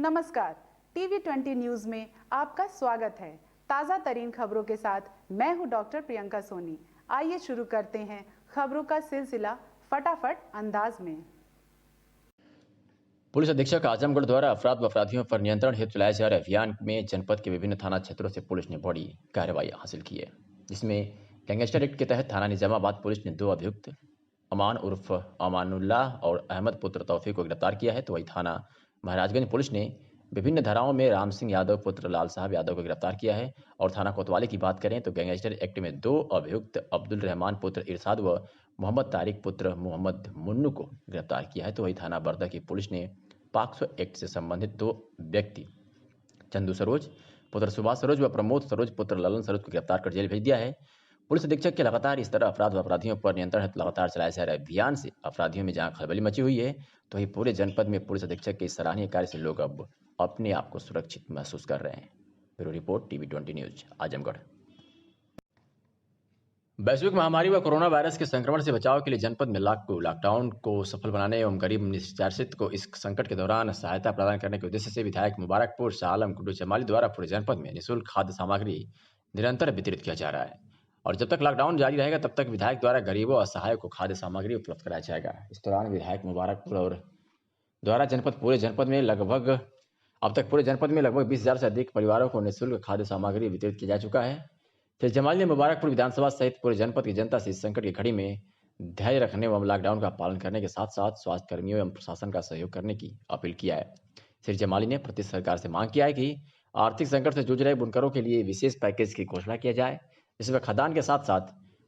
नमस्कार, TV20 news में आपका स्वागत है। ताज़ा तरीन खबरों के साथ मैं हूं डॉक्टर प्रियंका सोनी। आइए शुरू करते हैं खबरों का सिलसिला फटाफट अंदाज में। पुलिस अधीक्षक आजमगढ़ द्वारा अपराध व अपराधियों पर नियंत्रण हेतु चलाए जा रहे अभियान में जनपद के विभिन्न थाना क्षेत्रों से पुलिस ने बड़ी कार्रवाई हासिल की है, जिसमें गैंगस्टर एक्ट के तहत थाना निजामाबाद पुलिस ने 2 अभियुक्त अमान उर्फ अमानुल्लाह और अहमद पुत्र तौफीक को गिरफ्तार किया है। तो वही थाना महाराजगंज पुलिस ने विभिन्न धाराओं में राम सिंह यादव पुत्र लाल साहब यादव को गिरफ्तार किया है। और थाना कोतवाली की बात करें तो गैंगस्टर एक्ट में 2 अभियुक्त अब्दुल रहमान पुत्र इरशाद व मोहम्मद तारिक पुत्र मोहम्मद मुन्नू को गिरफ्तार किया है। तो वही थाना बरदा की पुलिस ने पॉक्सो एक्ट से संबंधित 2 व्यक्ति चंदू सरोज पुत्र सुभाष सरोज व प्रमोद सरोज पुत्र ललन सरोज को गिरफ्तार कर जेल भेज दिया है। पुलिस अधीक्षक के लगातार इस तरह अपराध व अपराधियों पर नियंत्रण हेतु लगातार चलाए जा रहे अभियान से अपराधियों में जहां खलबली मची हुई है, तो वहीं पूरे जनपद में पुलिस अधीक्षक के इस सराहनीय कार्य से लोग अब अपने आप को सुरक्षित महसूस कर रहे हैं। Bureau report TV20 news Azamgarh. वैश्विक महामारी व कोरोना वायरस के संक्रमण से बचाव के लिए जनपद में लॉकडाउन को सफल बनाने एवं गरीब निष्कासित को इस संकट के दौरान सहायता प्रदान करने के उद्देश्य से विधायक मुबारकपुर शाह आलम गुड्डू चमाली द्वारा पूरे जनपद में निःशुल्क खाद्य सामग्री निरंतर वितरित किया जा रहा है। और जब तक लॉकडाउन जारी रहेगा तब तक विधायक द्वारा गरीबों और असहायों को खाद्य सामग्री उपलब्ध कराया जाएगा। इस दौरान विधायक मुबारकपुर और द्वारा अब तक पूरे जनपद में लगभग 20,000 से अधिक परिवारों को निःशुल्क खाद्य सामग्री वितरित किया जा चुका है। श्री जमाली ने मुबारकपुर विधानसभा सहित पूरे जनपद की जनता से इस संकट की घड़ी में धैर्य रखने व लॉकडाउन का पालन करने के साथ साथ स्वास्थ्य कर्मियों एवं प्रशासन का सहयोग करने की अपील किया है। श्री जमाली ने प्रदेश सरकार से मांग किया है कि आर्थिक संकट से जूझ रहे बुनकरों के लिए विशेष पैकेज की घोषणा किया जाए, जिसमें खाद्यान्न के साथ साथ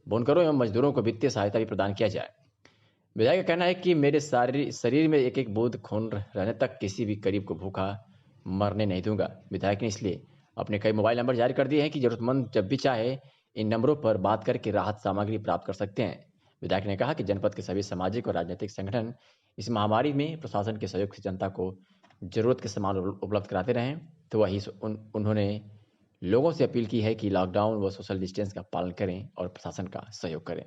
बुनकरों एवं मजदूरों को वित्तीय सहायता भी प्रदान किया जाए। विधायक का कहना है कि मेरे शरीर में एक एक बूंद खून रहने तक किसी भी गरीब को भूखा मरने नहीं दूंगा। विधायक ने इसलिए अपने कई मोबाइल नंबर जारी कर दिए हैं कि जरूरतमंद जब भी चाहे इन नंबरों पर बात करके राहत सामग्री प्राप्त कर सकते हैं। विधायक ने कहा कि जनपद के सभी सामाजिक और राजनीतिक संगठन इस महामारी में प्रशासन के सहयोग से जनता को जरूरत के सामान उपलब्ध कराते रहें। तो वही उन्होंने लोगों से अपील की है कि लॉकडाउन व सोशल डिस्टेंस का पालन करें और प्रशासन का सहयोग करें।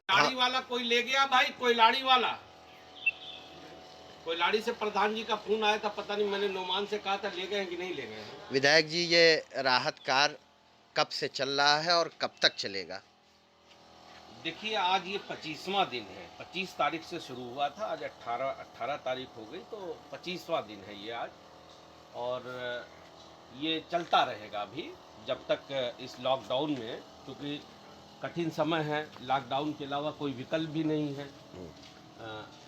लाड़ी वाला कोई ले गया भाई, कोई लाड़ी से प्रधान जी का फोन आया था, पता नहीं, मैंने नोमान से कहा था ले गए हैं कि नहीं ले गए हैं। विधायक जी, ये राहत कार्य कब से चल रहा है और कब तक चलेगा? देखिए, आज ये 25वां दिन है। 25 तारीख से शुरू हुआ था, आज 18 तारीख हो गई, तो 25वां दिन है ये आज। और ये चलता रहेगा अभी जब तक इस लॉकडाउन में, क्योंकि कठिन समय है, लॉकडाउन के अलावा कोई विकल्प भी नहीं है।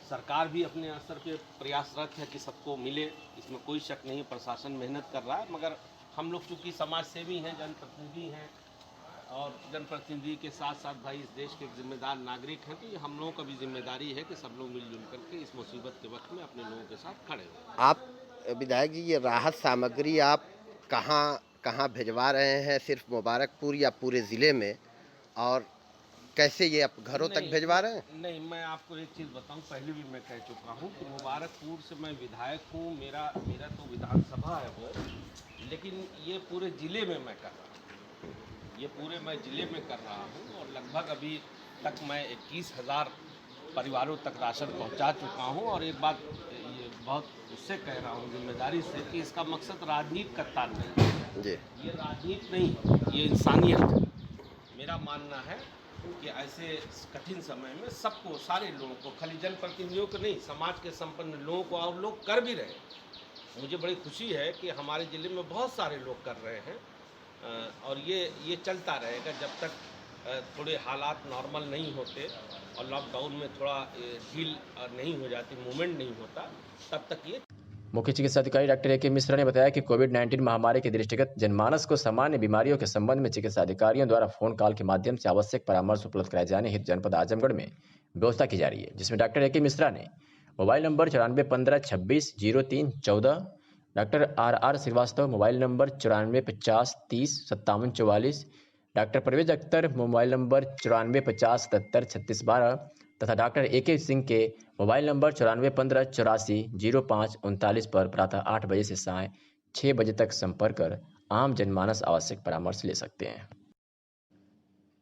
सरकार भी अपने स्तर पे प्रयासरत है कि सबको मिले, इसमें कोई शक नहीं। प्रशासन मेहनत कर रहा है, मगर हम लोग चूँकि समाज सेवी हैं, जनप्रतिनिधि हैं, और जनप्रतिनिधि के साथ साथ भाई इस देश के जिम्मेदार नागरिक हैं, तो ये हम लोगों का भी जिम्मेदारी है कि सब लोग मिलजुल करके इस मुसीबत के वक्त में अपने लोगों के साथ खड़े हों। आप विधायक जी, ये राहत सामग्री आप कहाँ कहाँ भिजवा रहे हैं? सिर्फ मुबारकपुर या पूरे ज़िले में? और कैसे ये आप घरों तक भिजवा रहे हैं? नहीं, मैं आपको एक चीज़ बताऊं, पहले भी मैं कह चुका हूं कि मुबारकपुर से मैं विधायक हूं, मेरा तो विधानसभा है वो, लेकिन ये पूरे ज़िले में मैं कर रहा हूं, ये पूरे मैं ज़िले में कर रहा हूं। और लगभग अभी तक मैं 21,000 परिवारों तक राशन पहुंचा चुका हूं। और एक बात ये बहुत उससे कह रहा हूं जिम्मेदारी से कि इसका मकसद राजनीति का तार नहीं है जी। ये राजनीति नहीं, ये इंसानियत है। मेरा मानना है कि ऐसे कठिन समय में सबको, सारे लोगों को, खाली जनप्रतिनिधियों को नहीं, समाज के संपन्न लोगों को, और लोग कर भी रहे हैं। मुझे बड़ी खुशी है कि हमारे ज़िले में बहुत सारे लोग कर रहे हैं। और ये चलता रहेगा जब तक थोड़े हालात नॉर्मल नहीं होते और लॉकडाउन में थोड़ा ढील नहीं हो जाती, मूवमेंट नहीं होता, तब तक ये। मुख्य चिकित्सा अधिकारी डॉक्टर AK मिश्रा ने बताया कि कोविड-19 महामारी के दृष्टिगत जनमानस को सामान्य बीमारियों के संबंध में चिकित्सा अधिकारियों द्वारा फोन कॉल के माध्यम से आवश्यक परामर्श उपलब्ध कराए जाने हेतु जनपद आजमगढ़ में व्यवस्था की जा रही है, जिसमें डॉक्टर AK मिश्रा ने mobile number 9415260314, doctor RR Srivastava mobile number 9450305744, doctor Parvez Akhtar mobile number 9450773612 तथा डॉक्टर AK सिंह के मोबाइल नंबर 9415840539 पर प्रातः 8 बजे से साय 6 बजे तक संपर्क कर आम जनमानस आवश्यक परामर्श ले सकते हैं।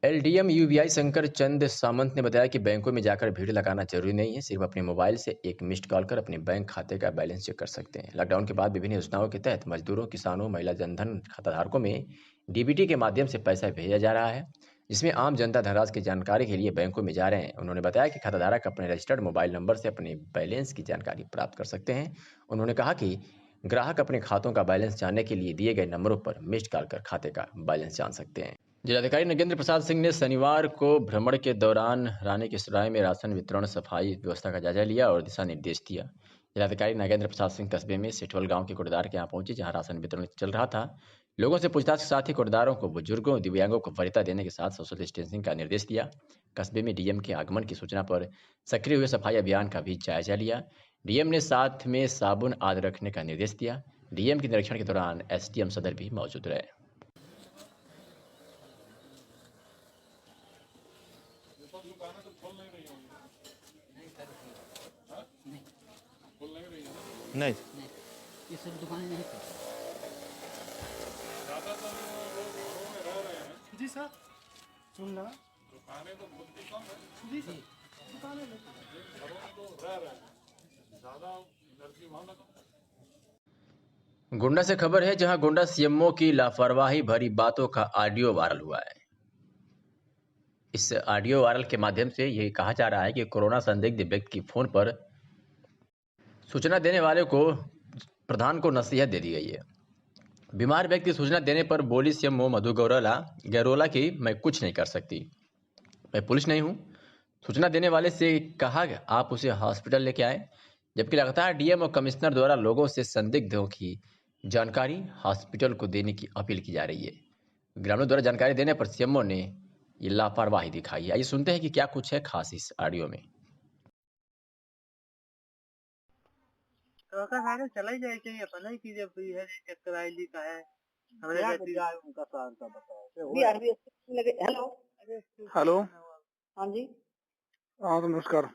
एलडीएम यूबीआई शंकर चंद सामंत ने बताया कि बैंकों में जाकर भीड़ लगाना जरूरी नहीं है, सिर्फ अपने मोबाइल से एक मिस्ड कॉल कर अपने बैंक खाते का बैलेंस चेक कर सकते हैं। लॉकडाउन के बाद विभिन्न योजनाओं के तहत मजदूरों, किसानों, महिला जनधन खाताधारकों में डीबीटी के माध्यम से पैसा भेजा जा रहा है, जिसमें आम जनता धनराशि की जानकारी के लिए बैंकों में जा रहे हैं। उन्होंने बताया कि खाताधारक अपने रजिस्टर्ड मोबाइल नंबर से अपने बैलेंस की जानकारी प्राप्त कर सकते हैं। उन्होंने कहा कि ग्राहक अपने खातों का बैलेंस जानने के लिए दिए गए नंबरों पर मिस्ड कॉल कर खाते का बैलेंस जान सकते हैं। जिलाधिकारी नगेंद्र प्रसाद सिंह ने शनिवार को भ्रमण के दौरान रानी की सराय में राशन वितरण, सफाई व्यवस्था का जायजा लिया और दिशा निर्देश दिया। जिलाधिकारी नगेंद्र प्रसाद सिंह कस्बे में सिठवल गांव के कूड़ेदार के यहाँ पहुंचे, जहां राशन वितरण चल रहा था। लोगों से पूछताछ के साथ ही कूड़ेदारों को, बुजुर्गों, दिव्यांगों को वरीयता देने के साथ सोशल डिस्टेंसिंग का निर्देश दिया। कस्बे में डीएम के आगमन की सूचना पर सक्रिय हुए सफाई अभियान का भी जायजा लिया। डीएम ने साथ में साबुन आदि रखने का निर्देश दिया। डीएम के निरीक्षण के दौरान एसडीएम सदर भी मौजूद रहे। नहीं ये सब दुकानें नहीं थी। जी सर, सुन रहा दुकानें तो खुलती कम है जी सर, दुकानें घरों में तो रह रहे हैं, ज़्यादा लड़की वहाँ ना। गोंडा से खबर है, जहां गोंडा सीएमओ की लापरवाही भरी बातों का ऑडियो वायरल हुआ है। इस ऑडियो वायरल के माध्यम से यह कहा जा रहा है कि कोरोना संदिग्ध व्यक्ति की फोन पर सूचना देने वाले को प्रधान को नसीहत दे दी गई है। बीमार व्यक्ति सूचना देने पर बोली सीएमओ मधु गैरोला की मैं कुछ नहीं कर सकती, मैं पुलिस नहीं हूं। सूचना देने वाले से कहा आप उसे हॉस्पिटल लेके आए, जबकि लगातार डीएम और कमिश्नर द्वारा लोगों से संदिग्धों की जानकारी हॉस्पिटल को देने की अपील की जा रही है। ग्रामीणों द्वारा जानकारी देने पर सीएमओ ने ये लापरवाही दिखाई है। आइए सुनते हैं कि क्या कुछ है खास इस ऑडियो में। तो सारे चला ही जाए चाहिए अपना ही की जब है चक्कर आईडी का है हमारे उनका सवाल का बताओ। हेलो हेलो हाँ जी। हाँ तो नमस्कार।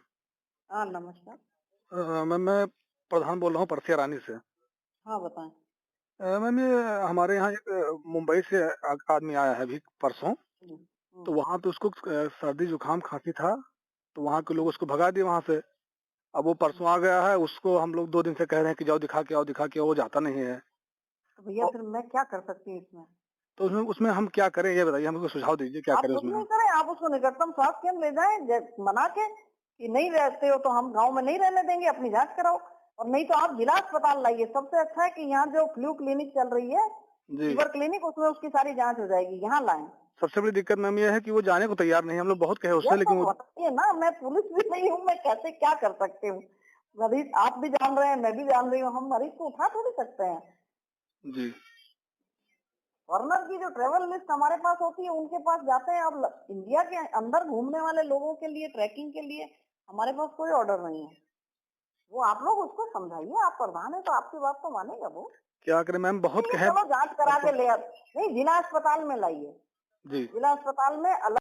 हाँ नमस्कार। मैं प्रधान बोल रहा हूँ परसिया रानी से। हाँ बताएं। मैम ये हमारे यहाँ एक मुंबई से आदमी आया है अभी परसों, तो वहाँ पे उसको सर्दी जुकाम खांसी था, तो वहाँ के लोग उसको भगा दिए वहाँ से। अब वो परसों आ गया है, उसको हम लोग 2 दिन से कह रहे हैं कि जाओ दिखा के आओ, वो जाता नहीं है। तो भैया फिर मैं क्या कर सकती हूँ इसमें? तो उसमें हम क्या करें ये बताइए, हमको सुझाव दीजिए क्या करें उसमें। नहीं करें, आप उसको निकटतम स्वास्थ्य केंद्र ले जाएं, मना के कि नहीं रहते हो तो हम गांव में नहीं रहने देंगे, अपनी जांच कराओ, और नहीं तो आप जिला अस्पताल लाइए। सबसे अच्छा है कि यहाँ जो फ्लू क्लिनिक चल रही है, फीवर क्लिनिक, उसमें उसकी सारी जांच हो जाएगी, यहाँ लाएं। सबसे बड़ी दिक्कत मैम ये है कि वो जाने को तैयार नहीं, हम लोग बहुत कहे उससे, लेकिन बताइए ना, मैं पुलिस भी नहीं हूँ, मैं कैसे क्या कर सकती हूँ? मरीज आप भी जान रहे हैं, मैं भी जान रही हूँ, हम मरीज को उठा थोड़ी सकते हैं जी। फॉरनर की जो ट्रेवल लिस्ट हमारे पास होती है उनके पास जाते हैं। अब इंडिया के अंदर घूमने वाले लोगों के लिए, ट्रैकिंग के लिए हमारे पास कोई ऑर्डर नहीं है। वो आप लोग उसको समझाइए, आप प्रधान है तो आपकी बात तो मानेगा वो। क्या करें मैम, बहुत कहे। चलो जांच करा के ले, नहीं जिला अस्पताल में लाइए जी, जिला अस्पताल में अलग।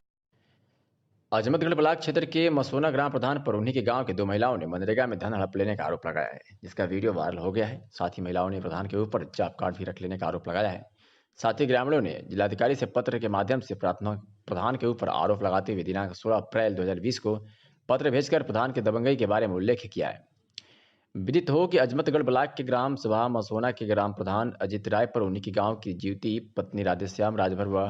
अजमतगढ़ ब्लॉक क्षेत्र के मसोना ग्राम प्रधान पर उन्हीं के गांव के 2 महिलाओं ने मनरेगा में धन हड़प लेने का आरोप लगाया है, जिसका वीडियो वायरल हो गया है। साथ ही महिलाओं ने प्रधान के ऊपर जॉब कार्ड भी रख लेने का आरोप लगाया है। साथ ही ग्रामीणों ने जिलाधिकारी से पत्र के माध्यम से प्रधान के ऊपर आरोप लगाते हुए दिनांक 16 अप्रैल 2020 को पत्र भेजकर प्रधान के दबंगई के बारे में उल्लेख किया है। विदित हो कि अजमतगढ़ ब्लॉक के ग्राम सभा मसोना के ग्राम प्रधान अजित राय पर उन्हीं के गांव की जीवती पत्नी राधेश्याम राजभर व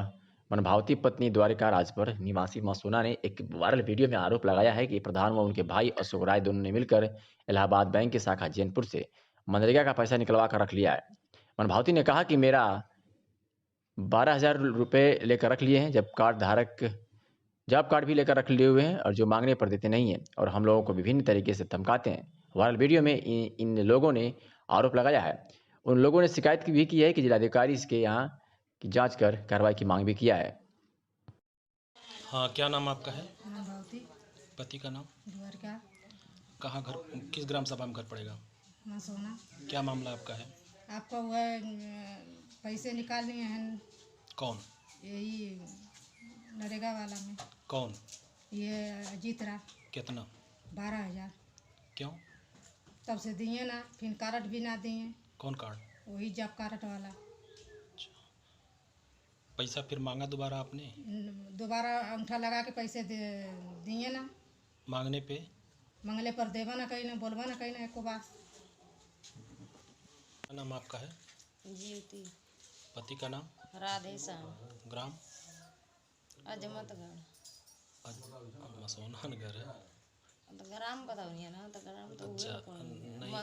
मनभावती पत्नी द्वारिका राजभर निवासी मसोना ने एक वायरल वीडियो में आरोप लगाया है कि प्रधान व उनके भाई अशोक राय दोनों ने मिलकर इलाहाबाद बैंक की शाखा जैनपुर से मनरेगा का पैसा निकलवा कर रख लिया है। मनभावती ने कहा कि मेरा 12,000 रुपये लेकर रख लिए हैं, जॉब कार्ड भी लेकर रख लिए हुए हैं, और जो मांगने पर देते नहीं हैं और हम लोगों को विभिन्न तरीके से धमकाते हैं। वायरल वीडियो में इन लोगों ने आरोप लगाया है। उन लोगों ने शिकायत भी की है कि जिलाधिकारी इसके यहाँ की जांच कर कार्रवाई की मांग भी किया है। हाँ, क्या नाम आपका है? मनभावती। पति का नाम? द्वारका। कहाँ घर, किस ग्राम सभा में घर पड़ेगा? मसोना। क्या मामला आपका है? आपका वह पैसे निकालने हैं। कौन? यही नरेगा वाला में। कौन? ये अजीत रा। कितना? 12,000। क्यों? तब से दिए ना, फिर कार्ड भी ना दिए। कौन कार्ड? वही जॉब कार्ड वाला। पैसा फिर मांगा दोबारा आपने? दोबारा अंगूठा लगा के पैसे दिए ना, मांगने पे? मंगले पर देवा ना कहीं ना, बोलवा ना कहीं ना, एको बात। क्या नाम आपका है? जीवती। पति का नाम? राधे श्याम। ग्राम? अजमतगढ़। मसौना नगर है। तो ग्राम बताओ ना, तो ग्राम तो अच्छा, हुए नहीं। नहीं।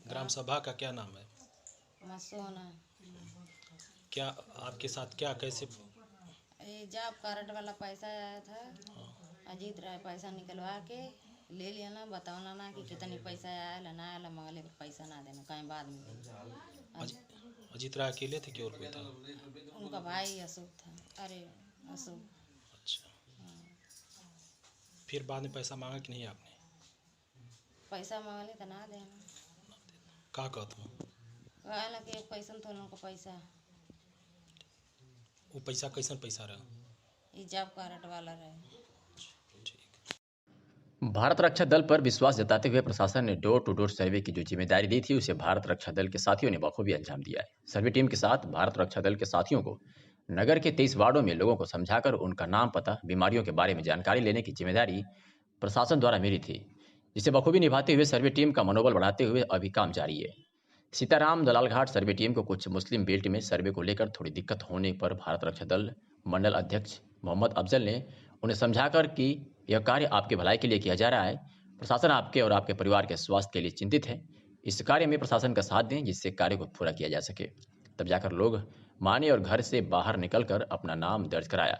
ग्राम सभा का क्या नाम है? मसोना। क्या आपके साथ क्या कैसे? ये जॉब कार्ड वाला पैसा आया था, अजीत राय पैसा निकलवा के ले लिया ना, बताओ ना कि कितनी पैसा आया ना आया, मंगले पर पैसा ना देना कहीं बाद में। अजीत राय अकेले थे कि और कोई था? उनका भाई अशोक था। अरे अशोक। अच्छा, फिर बाद में पैसा मांगा कि नहीं आपने? पैसा मांगले तो ना देना। का कहता हूँ कहा ना कि एक पैसा तो उनको पैसा, वो पैसा कैसन पैसा रहा? ये जॉब कार्ड वाला रहे। भारत रक्षा दल पर विश्वास जताते हुए प्रशासन ने डोर टू डोर सर्वे की जो जिम्मेदारी दी थी उसे भारत रक्षा दल के साथियों ने बखूबी अंजाम दिया है। सर्वे टीम के साथ भारत रक्षा दल के साथियों को नगर के 23 वार्डों में लोगों को समझाकर उनका नाम पता, बीमारियों के बारे में जानकारी लेने की जिम्मेदारी प्रशासन द्वारा मिली थी, जिसे बखूबी निभाते हुए सर्वे टीम का मनोबल बढ़ाते हुए अभी काम जारी है। सीताराम दलालघाट सर्वे टीम को कुछ मुस्लिम बेल्ट में सर्वे को लेकर थोड़ी दिक्कत होने पर भारत रक्षा दल मंडल अध्यक्ष मोहम्मद अफजल ने उन्हें समझाकर कि यह कार्य आपके भलाई के लिए किया जा रहा है, प्रशासन आपके और आपके परिवार के स्वास्थ्य के लिए चिंतित है, इस कार्य में प्रशासन का साथ दें जिससे कार्य को पूरा किया जा सके। तब जाकर लोग माने और घर से बाहर निकलकर अपना नाम दर्ज कराया।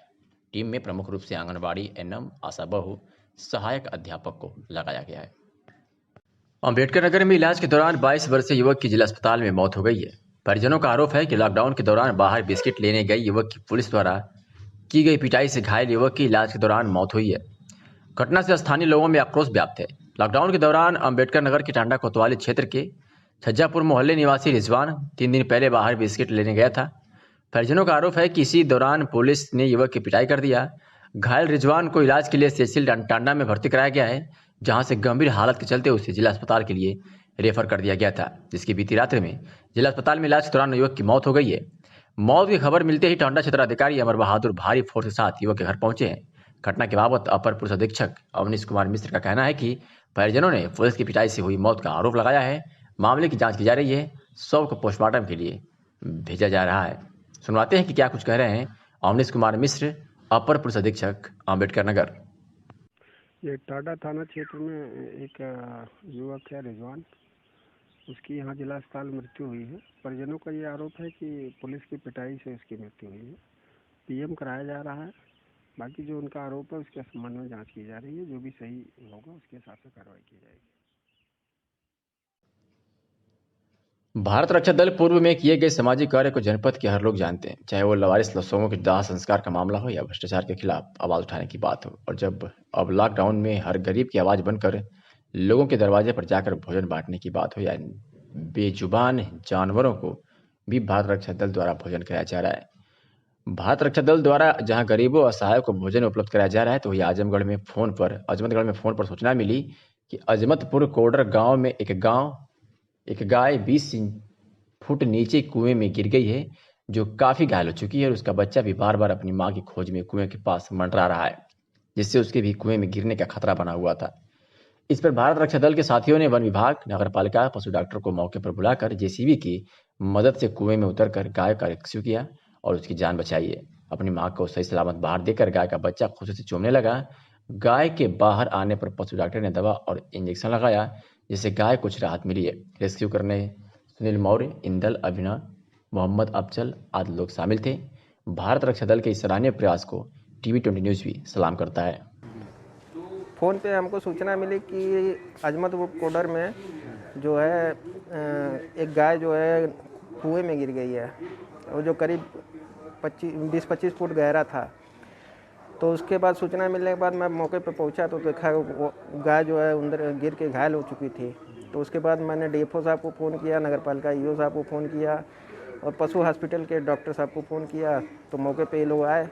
टीम में प्रमुख रूप से आंगनबाड़ी एनएम, आशा बहू, सहायक अध्यापक को लगाया गया है। अम्बेडकर नगर में इलाज के दौरान 22 वर्षीय युवक की जिला अस्पताल में मौत हो गई है। परिजनों का आरोप है कि लॉकडाउन के दौरान बाहर बिस्किट लेने गए युवक की पुलिस द्वारा की गई पिटाई से घायल युवक की इलाज के दौरान मौत हुई है। घटना से स्थानीय लोगों में आक्रोश व्याप्त है। लॉकडाउन के दौरान अम्बेडकर नगर के टांडा कोतवाली क्षेत्र के छज्जापुर मोहल्ले निवासी रिजवान 3 दिन पहले बाहर बिस्किट लेने गया था। परिजनों का आरोप है कि इसी दौरान पुलिस ने युवक की पिटाई कर दिया। घायल रिजवान को इलाज के लिए सेसिल टांडा में भर्ती कराया गया है, जहां से गंभीर हालत के चलते उसे जिला अस्पताल के लिए रेफर कर दिया गया था, जिसकी बीती रात्रि में जिला अस्पताल में इलाज के दौरान युवक की मौत हो गई है। मौत की खबर मिलते ही टांडा क्षेत्राधिकारी अमर बहादुर भारी फोर्स के साथ युवक के घर पहुंचे हैं। घटना के बाबत अपर पुलिस अधीक्षक अवनीश कुमार मिश्र का कहना है कि परिजनों ने पुलिस की पिटाई से हुई मौत का आरोप लगाया है। मामले की जांच की जा रही है। शव को पोस्टमार्टम के लिए भेजा जा रहा है। सुनवाते हैं कि क्या कुछ कह रहे हैं अवनीश कुमार मिश्र, अपर पुलिस अधीक्षक अम्बेडकर नगर। ये टाडा थाना क्षेत्र में एक युवक है रिजवान, उसकी यहाँ जिला अस्पताल में मृत्यु हुई है। परिजनों का ये आरोप है कि पुलिस की पिटाई से उसकी मृत्यु हुई है। पीएम कराया जा रहा है। बाकी जो उनका आरोप है उसके संबंध में जांच की जा रही है। जो भी सही होगा उसके हिसाब से कार्रवाई की जाएगी। भारत रक्षा दल पूर्व में किए गए सामाजिक कार्य को जनपद के हर लोग जानते हैं, चाहे वो लवारिस लोगों के दाह संस्कार का मामला हो या भ्रष्टाचार के खिलाफ आवाज उठाने की बात हो। और जब अब लॉकडाउन में हर गरीब की आवाज बनकर लोगों के दरवाजे पर जाकर भोजन बांटने की बात हो या बेजुबान जानवरों को भी भारत रक्षा दल द्वारा भोजन कराया जा रहा है। भारत रक्षा दल द्वारा जहां गरीबों असहायों को भोजन उपलब्ध कराया जा रहा है, तो वही अजमतगढ़ में फोन पर सूचना मिली कि अजमतपुर कोडर गांव में एक गाय 20 फुट नीचे कुएं में गिर गई है, जो काफी घायल हो चुकी है और उसका बच्चा भी बार बार अपनी मां की खोज में कुएं के पास मंडरा रहा है, जिससे उसके भी कुएं में गिरने का खतरा बना हुआ था। इस पर भारत रक्षा दल के साथियों ने वन विभाग, नगर पालिका, पशु डॉक्टर को मौके पर बुलाकर जेसीबी की मदद से कुएं में उतरकर गाय का रेस्क्यू किया और उसकी जान बचाई है। अपनी मां को सही सलामत बाहर देकर गाय का बच्चा खुशी से चूमने लगा। गाय के बाहर आने पर पशु डॉक्टर ने दवा और इंजेक्शन लगाया, जिससे गाय कुछ राहत मिली है। रेस्क्यू करने सुनील मौर्य, इंदल, अभिनव, मोहम्मद अफजल आदि लोग शामिल थे। भारत रक्षा दल के इस सराहनीय प्रयास को TV20 न्यूज भी सलाम करता है। फ़ोन पे हमको सूचना मिली कि अजमतपुर कोडर में जो है एक गाय जो है कुएं में गिर गई है, वो जो करीब 20-25 फुट गहरा था। तो उसके बाद सूचना मिलने के बाद मैं मौके पर पहुंचा तो देखा वो गाय जो है अंदर गिर के घायल हो चुकी थी। तो उसके बाद मैंने DFO साहब को फ़ोन किया, नगर पालिका EO साहब को फ़ोन किया और पशु हॉस्पिटल के डॉक्टर साहब को फ़ोन किया। तो मौके पे ये लोग आए।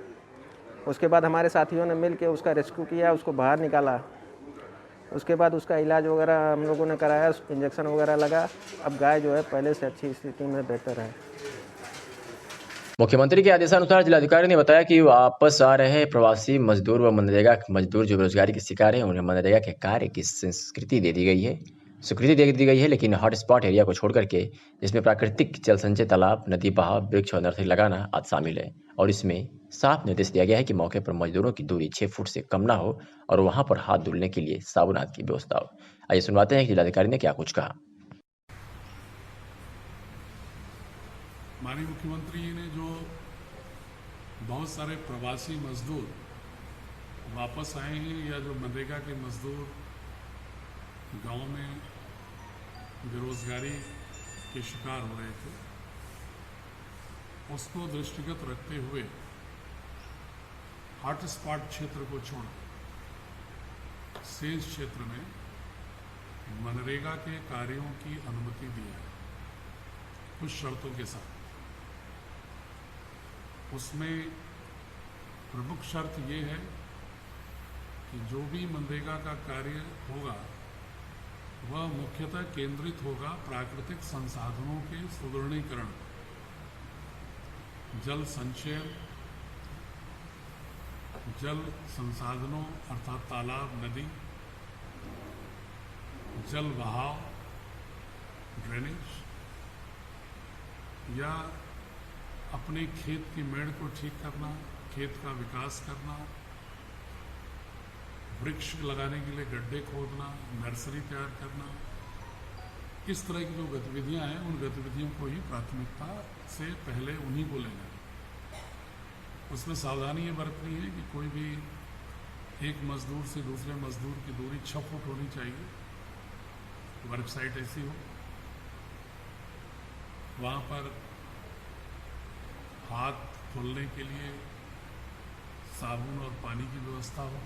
उसके बाद हमारे साथियों ने मिल के उसका रेस्क्यू किया, उसको बाहर निकाला। उसके बाद उसका इलाज वगैरह हम लोगों ने कराया, इंजेक्शन वगैरह लगा। अब गाय जो है पहले से अच्छी स्थिति में बेहतर है। मुख्यमंत्री के आदेशानुसार जिलाधिकारी ने बताया कि वापस आ रहे प्रवासी मजदूर व मनरेगा मजदूर जो बेरोजगारी के शिकार हैं उन्हें मनरेगा के कार्य की स्वीकृति दे दी गई है, लेकिन हॉटस्पॉट एरिया को छोड़ करके जिसमें प्राकृतिक जल संचय तालाब, नदी बहाव, वृक्ष और नर्सरी लगाना आदि शामिल है। और इसमें साफ निर्देश दिया गया है कि मौके पर मजदूरों की दूरी 6 फुट से कम ना हो और वहां पर हाथ धुलने के लिए साबुन आदि की व्यवस्था हो। आइए सुनवाते हैं कि जिलाधिकारी ने क्या कुछ कहा। माननीय मुख्यमंत्री जी ने जो बहुत सारे प्रवासी मजदूर वापस आए हैं या जो मनरेगा के मजदूर गांव में बेरोजगारी के शिकार हो रहे थे, उसको दृष्टिगत रखते हुए हॉटस्पॉट क्षेत्र को छोड़ शेष क्षेत्र में मनरेगा के कार्यों की अनुमति दी है कुछ शर्तों के साथ। उसमें प्रमुख शर्त ये है कि जो भी मनरेगा का कार्य होगा वह मुख्यतः केंद्रित होगा प्राकृतिक संसाधनों के सुदृढ़ीकरण, जल संचय, जल संसाधनों अर्थात तालाब, नदी, जल बहाव, ड्रेनेज, या अपने खेत की मेड़ को ठीक करना, खेत का विकास करना, वृक्ष लगाने के लिए गड्ढे खोदना, नर्सरी तैयार करना, इस तरह की जो गतिविधियां हैं उन गतिविधियों को ही प्राथमिकता से पहले उन्हीं को लेना है। उसमें सावधानी ये बरतनी है कि कोई भी एक मजदूर से दूसरे मजदूर की दूरी 6 फुट होनी चाहिए। वर्क साइट ऐसी हो, वहाँ पर हाथ धुलने के लिए साबुन और पानी की व्यवस्था हो।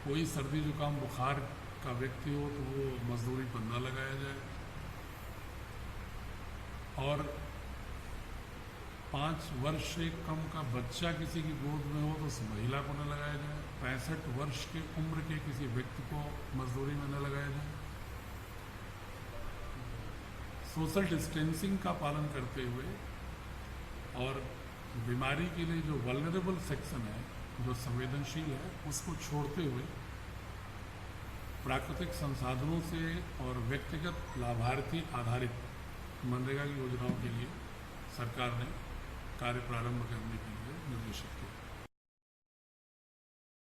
कोई सर्दी जुकाम बुखार का व्यक्ति हो तो वो मजदूरी पर न लगाया जाए। और 5 वर्ष से कम का बच्चा किसी की गोद में हो तो उस महिला को न लगाया जाए। 65 वर्ष की उम्र के किसी व्यक्ति को मजदूरी में न लगाया जाए। सोशल डिस्टेंसिंग का पालन करते हुए और बीमारी के लिए जो वल्नरेबल सेक्शन है, जो संवेदनशील है, उसको छोड़ते हुए प्राकृतिक संसाधनों से और व्यक्तिगत लाभार्थी आधारित मनरेगा की योजनाओं के लिए सरकार ने कार्य प्रारंभ करने के लिए निर्देशित किया।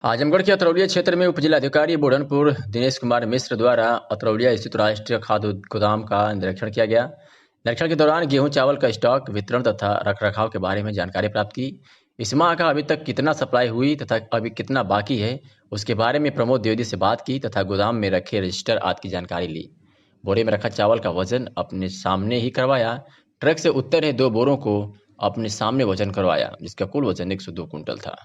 आजमगढ़ के अतरौलिया क्षेत्र में उप जिलाधिकारी बुढ़नपुर दिनेश कुमार मिश्र द्वारा अतरौलिया स्थित राष्ट्रीय खाद्य गोदाम का निरीक्षण किया गया। निरीक्षण के दौरान गेहूं चावल का स्टॉक, वितरण तथा रखरखाव के बारे में जानकारी प्राप्त की। इस माह का अभी तक कितना सप्लाई हुई तथा अभी कितना बाकी है उसके बारे में प्रमोद द्विवेदी से बात की तथा गोदाम में रखे रजिस्टर आदि की जानकारी ली। बोरे में रखा चावल का वजन अपने सामने ही करवाया। ट्रक से उतर रहे 2 बोरों को अपने सामने वजन करवाया, जिसका कुल वजन 102 कुंटल था।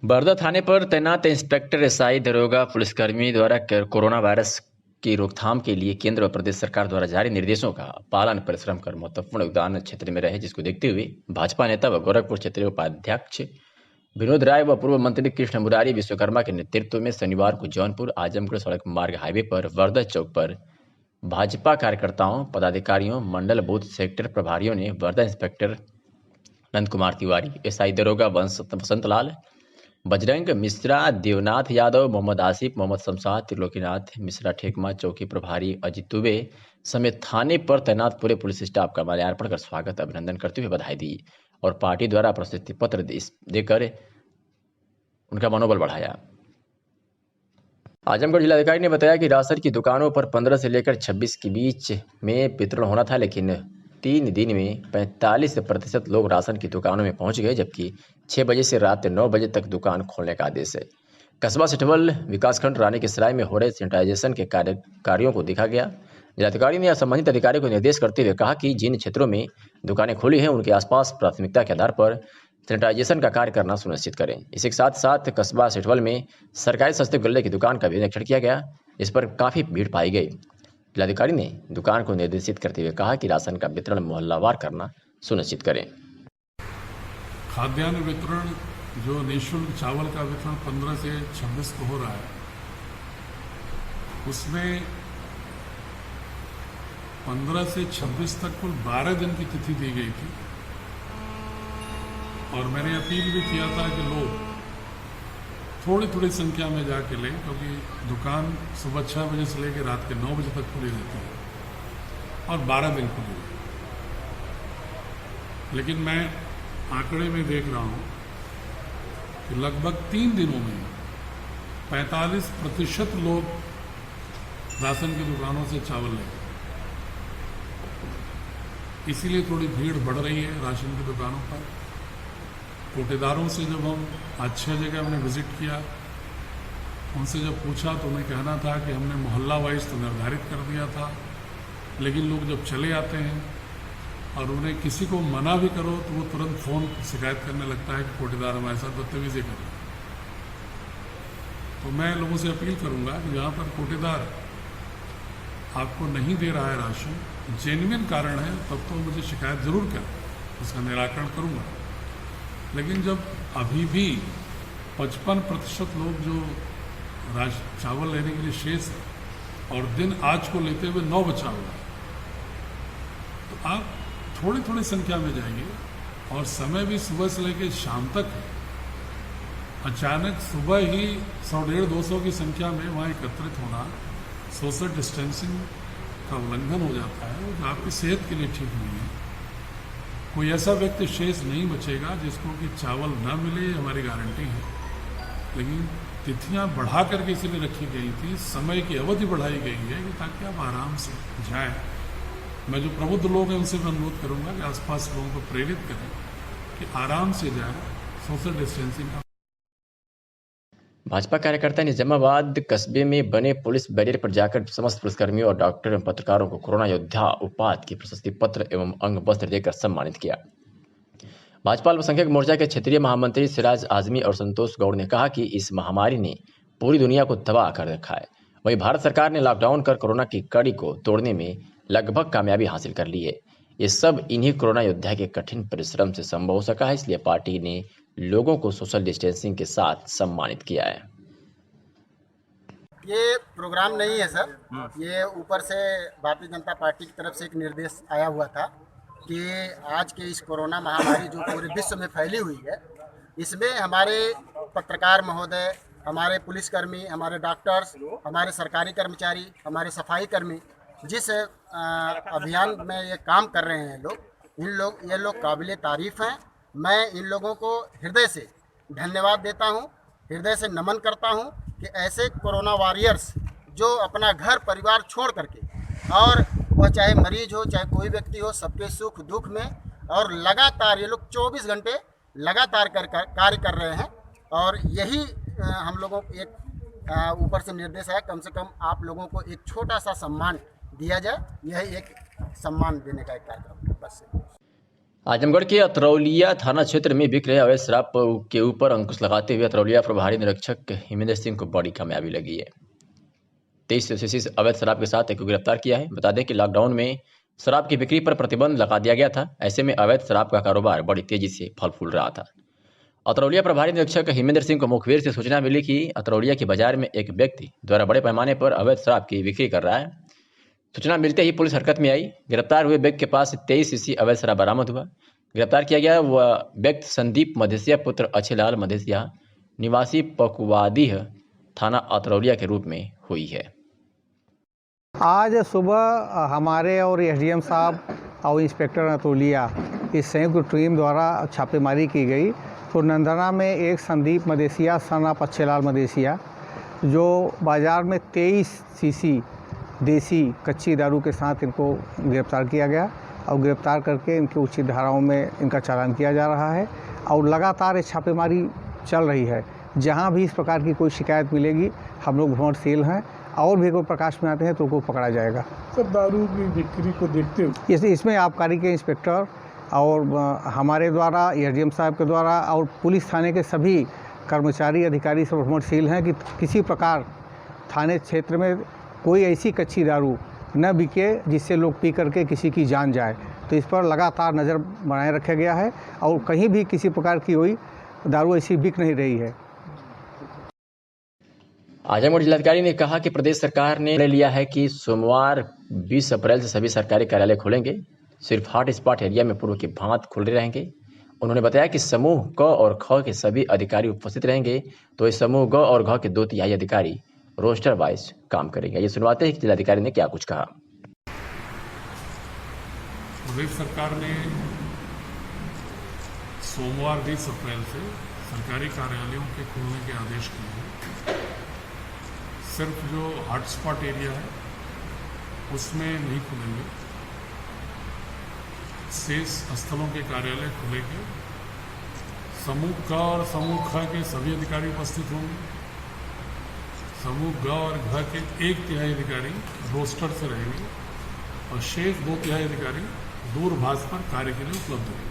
बरदा थाने पर तैनात इंस्पेक्टर एसआई दरोगा पुलिसकर्मी द्वारा कोरोना वायरस की रोकथाम के लिए केंद्र और प्रदेश सरकार द्वारा जारी निर्देशों का पालन परिश्रम कर महत्वपूर्ण योगदान क्षेत्र में रहे, जिसको देखते हुए भाजपा नेता व गोरखपुर क्षेत्रीय उपाध्यक्ष विनोद राय व पूर्व मंत्री कृष्ण मुरारी विश्वकर्मा के नेतृत्व में शनिवार को जौनपुर आजमगढ़ सड़क मार्ग हाईवे पर वर्दा चौक पर भाजपा कार्यकर्ताओं, पदाधिकारियों, मंडल बूथ सेक्टर प्रभारियों ने वर्दा इंस्पेक्टर नंद कुमार तिवारी, एसआई दरोगा वसंत लाल, बजरंग मिश्रा, देवनाथ यादव, मोहम्मद आसिफ, मोहम्मद शमशाद, त्रिलोकीनाथ मिश्रा ठेकमा, चौकी प्रभारी अजित दुबे समेत थाने पर तैनात पूरे पुलिस स्टाफ का माल्यार्पण कर स्वागत अभिनंदन करते हुए बधाई दी और पार्टी द्वारा प्रशस्ति पत्र देकर उनका मनोबल बढ़ाया। आजमगढ़ जिलाधिकारी ने बताया कि राशन की दुकानों पर 15 से लेकर 26 के बीच में वितरण होना था, लेकिन 3 दिन में 45% लोग राशन की दुकानों में पहुंच गए, जबकि 6 बजे से रात 9 बजे तक दुकान खोलने का आदेश है। कस्बा सिटवल विकासखंड रानी के सराय में हो रहे सैनिटाइजेशन के कार्यों को देखा गया। जिलाधिकारी ने संबंधित अधिकारियों को निर्देश करते हुए कहा कि जिन क्षेत्रों में दुकानें खुली हैं उनके आसपास प्राथमिकता के आधार पर सैनिटाइजेशन का कार्य करना सुनिश्चित करें। इसी के साथ साथ कस्बा सिटवल में सरकारी सस्ते गल्ले की दुकान का भी निरीक्षण किया गया। इस पर काफी भीड़ पाई गई। जिलाधिकारी ने दुकान को निर्देशित करते हुए कहा कि राशन का वितरण मोहल्लावार करना सुनिश्चित करें। खाद्यान्न वितरण जो निःशुल्क चावल का वितरण 15 से 26 को हो रहा है, उसमें 15 से 26 तक कुल 12 दिन की तिथि दी गई थी। और मैंने अपील भी किया था कि लोग थोड़ी थोड़ी संख्या में जाके लें, क्योंकि दुकान सुबह 6 बजे से लेकर रात के 9 बजे तक खुली रहती है और 12 दिन खुली है। लेकिन मैं आंकड़े में देख रहा हूँ कि लगभग 3 दिनों में 45% लोग राशन की दुकानों से चावल लेंगे। इसीलिए थोड़ी भीड़ बढ़ रही है राशन की दुकानों पर। कोटेदारों से जब हम आज 6 जगह हमने विजिट किया, उनसे जब पूछा तो उन्हें कहना था कि हमने मोहल्ला वाइज तो निर्धारित कर दिया था, लेकिन लोग जब चले आते हैं और उन्हें किसी को मना भी करो तो वो तुरंत फ़ोन शिकायत करने लगता है कि कोटेदार हमारे साथ बदतमीजी कर रहे हैं। तो मैं लोगों से अपील करूंगा कि जहाँ पर कोटेदार आपको नहीं दे रहा है राशन, जेन्युइन कारण है, तब तो मुझे शिकायत ज़रूर करें, उसका निराकरण करूंगा। लेकिन जब अभी भी 55% लोग जो चावल लेने के लिए शेष है और दिन आज को लेते हुए 9 बचा हुआ है, तो आप थोड़ी थोड़ी संख्या में जाइए और समय भी सुबह से लेकर शाम तक है। अचानक सुबह ही 100-150-200 की संख्या में वहाँ एकत्रित होना सोशल डिस्टेंसिंग का उल्लंघन हो जाता है, जो आपकी सेहत के लिए ठीक नहीं है। कोई ऐसा व्यक्ति शेष नहीं बचेगा जिसको कि चावल ना मिले, हमारी गारंटी है। लेकिन तिथियां बढ़ा करके इसलिए रखी गई थी, समय की अवधि बढ़ाई गई है कि ताकि आप आराम से जाएं। मैं जो प्रबुद्ध लोग हैं उनसे मैं अनुरोध करूंगा कि आसपास लोगों को प्रेरित करें कि आराम से जाएं, सोशल डिस्टेंसिंग का। भाजपा कार्यकर्ता निजामाबाद कस्बे में बने पुलिस बैरियर पर जाकर समस्त पुलिसकर्मियों और डॉक्टर एवं पत्रकारों को कोरोना योद्धा उपाधि की प्रशस्ति पत्र एवं अंग वस्त्र देकर सम्मानित किया। भाजपा अल्पसंख्यक मोर्चा के क्षेत्रीय महामंत्री सिराज आजमी और संतोष गौड़ ने कहा कि इस महामारी ने पूरी दुनिया को तबाह कर रखा है। वहीं भारत सरकार ने लॉकडाउन कर कोरोना की कड़ी को तोड़ने में लगभग कामयाबी हासिल कर ली है। ये सब इन्हीं कोरोना योद्धा के कठिन परिश्रम से संभव हो सका है, इसलिए पार्टी ने लोगों को सोशल डिस्टेंसिंग के साथ सम्मानित किया है। ये प्रोग्राम नहीं है सर, ये ऊपर से भारतीय जनता पार्टी की तरफ से एक निर्देश आया हुआ था कि आज के इस कोरोना महामारी जो पूरे विश्व में फैली हुई है, इसमें हमारे पत्रकार महोदय, हमारे पुलिसकर्मी, हमारे डॉक्टर्स, हमारे सरकारी कर्मचारी, हमारे सफाई कर्मी जिस अभियान में ये काम कर रहे हैं ये लोग काबिले तारीफ़ हैं। मैं इन लोगों को हृदय से धन्यवाद देता हूँ, हृदय से नमन करता हूँ कि ऐसे कोरोना वॉरियर्स जो अपना घर परिवार छोड़ करके, और वह चाहे मरीज हो चाहे कोई व्यक्ति हो, सबके सुख दुख में और लगातार ये लोग 24 घंटे लगातार कार्य कर रहे हैं। और यही हम लोगों को एक ऊपर से निर्देश है, कम से कम आप लोगों को एक छोटा सा सम्मान दिया जाए, यही एक सम्मान देने का एक कार्यक्रम बस। आजमगढ़ के अतरौलिया थाना क्षेत्र में बिक रहे अवैध शराब के ऊपर अंकुश लगाते हुए अतरौलिया प्रभारी निरीक्षक हिमेंद्र सिंह को बड़ी कामयाबी लगी है। 23 सीसी अवैध शराब के साथ एक को गिरफ्तार किया है। बता दें कि लॉकडाउन में शराब की बिक्री पर प्रतिबंध लगा दिया गया था, ऐसे में अवैध शराब का कारोबार बड़ी तेजी से फल फूल रहा था। अतरौलिया प्रभारी निरीक्षक हिमेंद्र सिंह को मुखबिर से सूचना मिली कि अतरौलिया के बाजार में एक व्यक्ति द्वारा बड़े पैमाने पर अवैध शराब की बिक्री कर रहा है। सूचना मिलते ही पुलिस हरकत में आई। गिरफ्तार हुए व्यक्ति के पास 23 सीसी अवैध शराब बरामद हुआ। गिरफ्तार किया गया वह व्यक्ति संदीप मधेसिया पुत्र अच्छेलाल मधेसिया निवासी पकुवादीह थाना अतरौलिया के रूप में हुई है। आज सुबह हमारे और एसडीएम साहब और इंस्पेक्टर अतरौलिया इस संयुक्त टीम द्वारा छापेमारी की गई। तो नंदना में एक संदीप मधेसिया सन ऑफ अच्छेलाल मधेसिया जो बाज़ार में 23 सीसी देसी कच्ची दारू के साथ इनको गिरफ्तार किया गया और गिरफ्तार करके इनके उचित धाराओं में इनका चालान किया जा रहा है और लगातार ये छापेमारी चल रही है। जहां भी इस प्रकार की कोई शिकायत मिलेगी हम लोग भ्रमणशील हैं और भी कोई प्रकाश में आते हैं तो उनको पकड़ा जाएगा। सब दारू की बिक्री को देखते हुए इसमें आबकारी के इंस्पेक्टर और हमारे द्वारा एसडीएम साहब के द्वारा और पुलिस थाने के सभी कर्मचारी अधिकारी सब भ्रमणशील हैं कि किसी प्रकार थाने क्षेत्र में कोई ऐसी कच्ची दारू न बिके जिससे लोग पी करके किसी की जान जाए। तो इस पर लगातार नज़र बनाए रखा गया है और कहीं भी किसी प्रकार की कोई दारू ऐसी बिक नहीं रही है। आजमगढ़ जिलाधिकारी ने कहा कि प्रदेश सरकार ने निर्णय लिया है कि सोमवार 20 अप्रैल से सभी सरकारी कार्यालय खुलेंगे। सिर्फ हॉट स्पॉट एरिया में पूर्व की भांति खुले रहेंगे उन्होंने बताया कि समूह क और ख के सभी अधिकारी उपस्थित रहेंगे, तो इस समूह ग और घ के 2/3 अधिकारी रोस्टर वाइज काम करेंगे। ये सुनवाते हैं कि जिलाधिकारी ने क्या कुछ कहा। प्रदेश सरकार ने सोमवार 20 अप्रैल से सरकारी कार्यालयों के खुलने के आदेश किए हैं। सिर्फ जो हॉटस्पॉट एरिया है उसमें नहीं खुलेंगे, शेष स्थलों के कार्यालय खुलेंगे। समूह क और समूह ख के सभी अधिकारी उपस्थित होंगे। समूह ग और घ के 1/3 अधिकारी रोस्टर से रहेंगे और शेष 2/3 अधिकारी दूरभाष पर कार्य के लिए उपलब्ध रहेंगे।